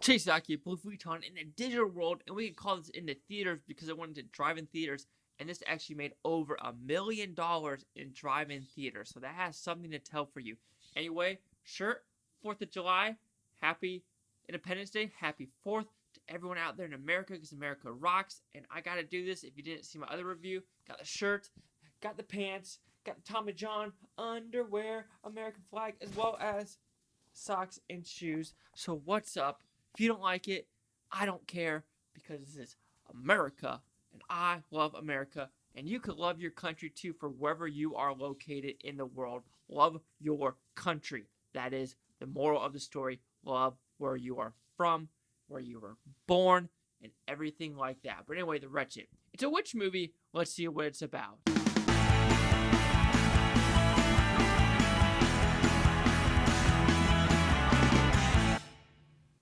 Chase Aki, Blue Futon in the digital world, and we can call this in the theaters because I wanted to drive in theaters, and this actually made over $1 million in drive-in theaters, so that has something to tell for you. Anyway, sure, 4th of July, happy Independence Day, happy 4th to everyone out there in America, because America rocks, and I gotta do this. If you didn't see my other review, got the shirt, got the pants, got the Tommy John underwear, American flag, as well as socks and shoes. So what's up? If you don't like it, I don't care, because this is America and I love America, and you could love your country too for wherever you are located in the world. Love your country. That is the moral of the story. Love where you are from, where you were born, and everything like that. But anyway, The Wretched. It's a witch movie. Let's see what it's about.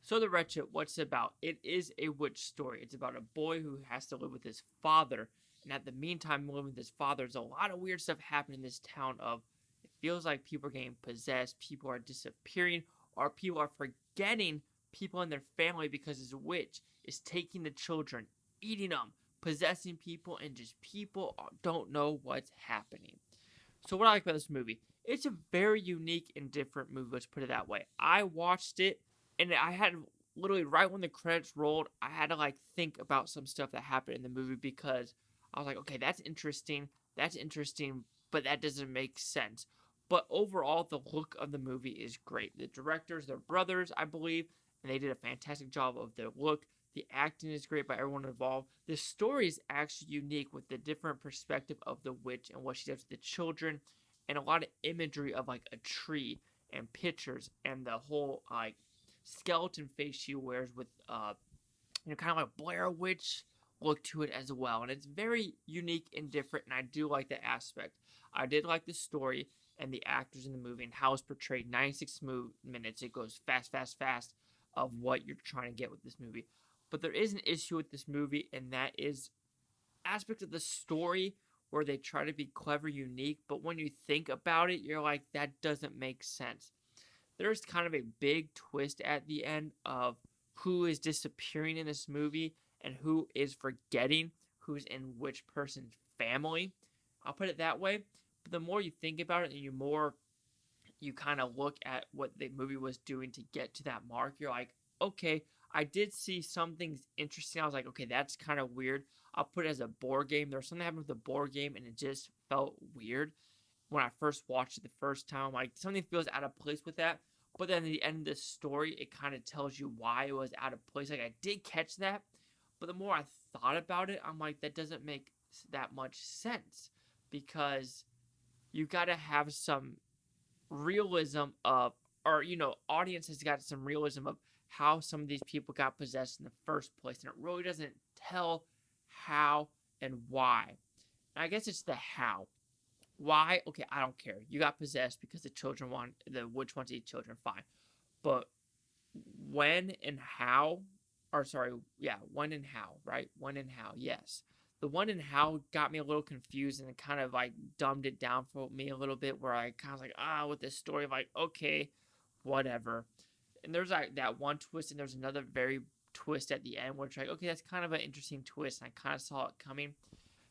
So The Wretched, what's it about? It is a witch story. It's about a boy who has to live with his father, and at the meantime, living with his father, there's a lot of weird stuff happening in this town. It feels like people are getting possessed, people are disappearing, or people are forgetting people in their family because this witch is taking the children, eating them, possessing people, and just people don't know what's happening. So what I like about this movie, it's a very unique and different movie, let's put it that way. I watched it, and I had literally right when the credits rolled, I had to think about some stuff that happened in the movie, because I was like, okay, that's interesting, but that doesn't make sense. But overall, the look of the movie is great. The directors, they're brothers, I believe, and they did a fantastic job of the look. The acting is great by everyone involved. The story is actually unique with the different perspective of the witch and what she does to the children, and a lot of imagery of a tree and pictures and the whole skeleton face she wears with kind of like Blair Witch look to it as well. And it's very unique and different, and I do like that aspect. I did like the story and the actors in the movie and how it's portrayed. 96 minutes. It goes fast, fast, fast of what you're trying to get with this movie. But there is an issue with this movie, and that is aspect of the story where they try to be clever, unique, but when you think about it, you're like, that doesn't make sense. There's kind of a big twist at the end of who is disappearing in this movie and who is forgetting who's in which person's family. I'll put it that way. But the more you think about it and the more you kind of look at what the movie was doing to get to that mark, you're like, okay, I did see some things interesting. I was like, okay, that's kind of weird. I'll put it as a board game. There was something happened with the board game, and it just felt weird when I first watched it the first time. Like, something feels out of place with that. But then at the end of the story, it kind of tells you why it was out of place. Like, I did catch that. But the more I thought about it, I'm like, that doesn't make that much sense. Because you got to have some realism of, or, audience has got some realism of how some of these people got possessed in the first place. And it really doesn't tell how and why. And I guess it's the how. Why? Okay, I don't care. You got possessed because the witch wants to eat children, fine. But when and how, when and how, right? When and how, yes. The when and how got me a little confused, and it kind of dumbed it down for me a little bit, where I kind of with this story of okay, whatever. And there's that one twist, and there's another very twist at the end, where it's okay, that's kind of an interesting twist, and I kind of saw it coming.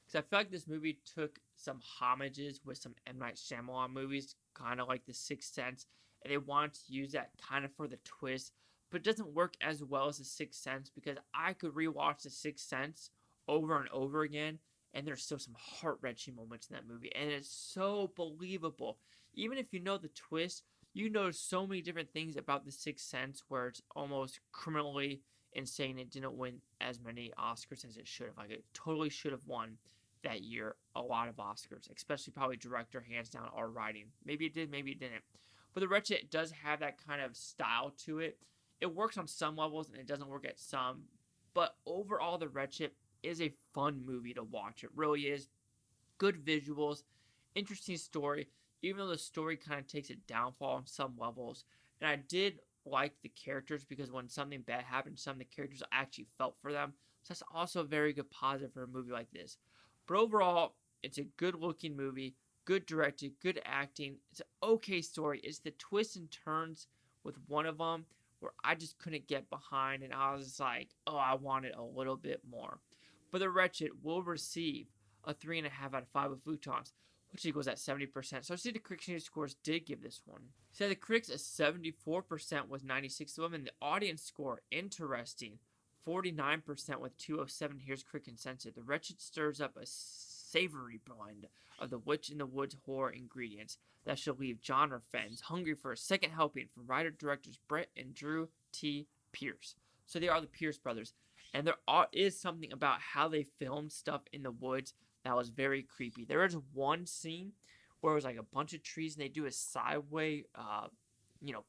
Because I feel like this movie took some homages with some M. Night Shyamalan movies, kind of like The Sixth Sense, and they wanted to use that kind of for the twist, but it doesn't work as well as The Sixth Sense, because I could rewatch The Sixth Sense over and over again, and there's still some heart-wrenching moments in that movie, and it's so believable. Even if you know the twist, you know so many different things about The Sixth Sense where it's almost criminally insane it didn't win as many Oscars as it should have. It totally should have won that year a lot of Oscars, especially probably director, hands down, or writing. Maybe it did, maybe it didn't. But The Wretched does have that kind of style to it. It works on some levels, and it doesn't work at some. But overall, The Wretched is a fun movie to watch. It really is. Good visuals, interesting story, even though the story kind of takes a downfall on some levels. And I did like the characters, because when something bad happened to some of the characters, I actually felt for them. So that's also a very good positive for a movie like this. But overall, it's a good-looking movie, good directed, good acting. It's an okay story. It's the twists and turns with one of them where I just couldn't get behind, and I was just like, oh, I wanted a little bit more. But the Wretched will receive a 3.5 out of 5 with Futons, which equals at 70%. So I see the critics' scores did give this one. So the critics a 74% with 96 of them, and the audience score, interesting, 49% with 207. Here's critic consensus. The Wretched stirs up a savory blend of the Witch in the Woods horror ingredients that shall leave genre fans hungry for a second helping from writer-directors Brett and Drew T. Pierce. So they are the Pierce brothers. And there is something about how they filmed stuff in the woods that was very creepy. There is one scene where it was like a bunch of trees and they do a sideways,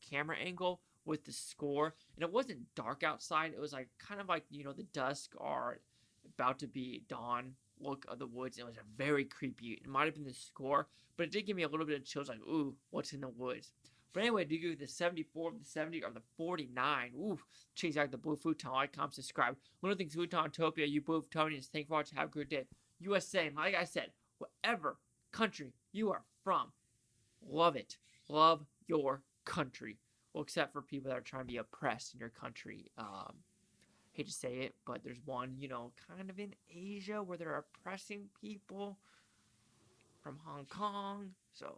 camera angle with the score. And it wasn't dark outside. It was like kind of like, the dusk or about to be dawn look of the woods. It was a very creepy. It might have been the score, but it did give me a little bit of chills like, ooh, what's in the woods? But anyway, do you give the 74, the 70, or the 49? Ooh, cheese out the Blue Futon. Like, comment, subscribe. Little things, Futon, Topia, you Blue Futonians. Thank you for watching. Have a good day. USA, like I said, whatever country you are from, love it. Love your country. Well, except for people that are trying to be oppressed in your country. Hate to say it, but there's one, kind of in Asia where they're oppressing people from Hong Kong. So,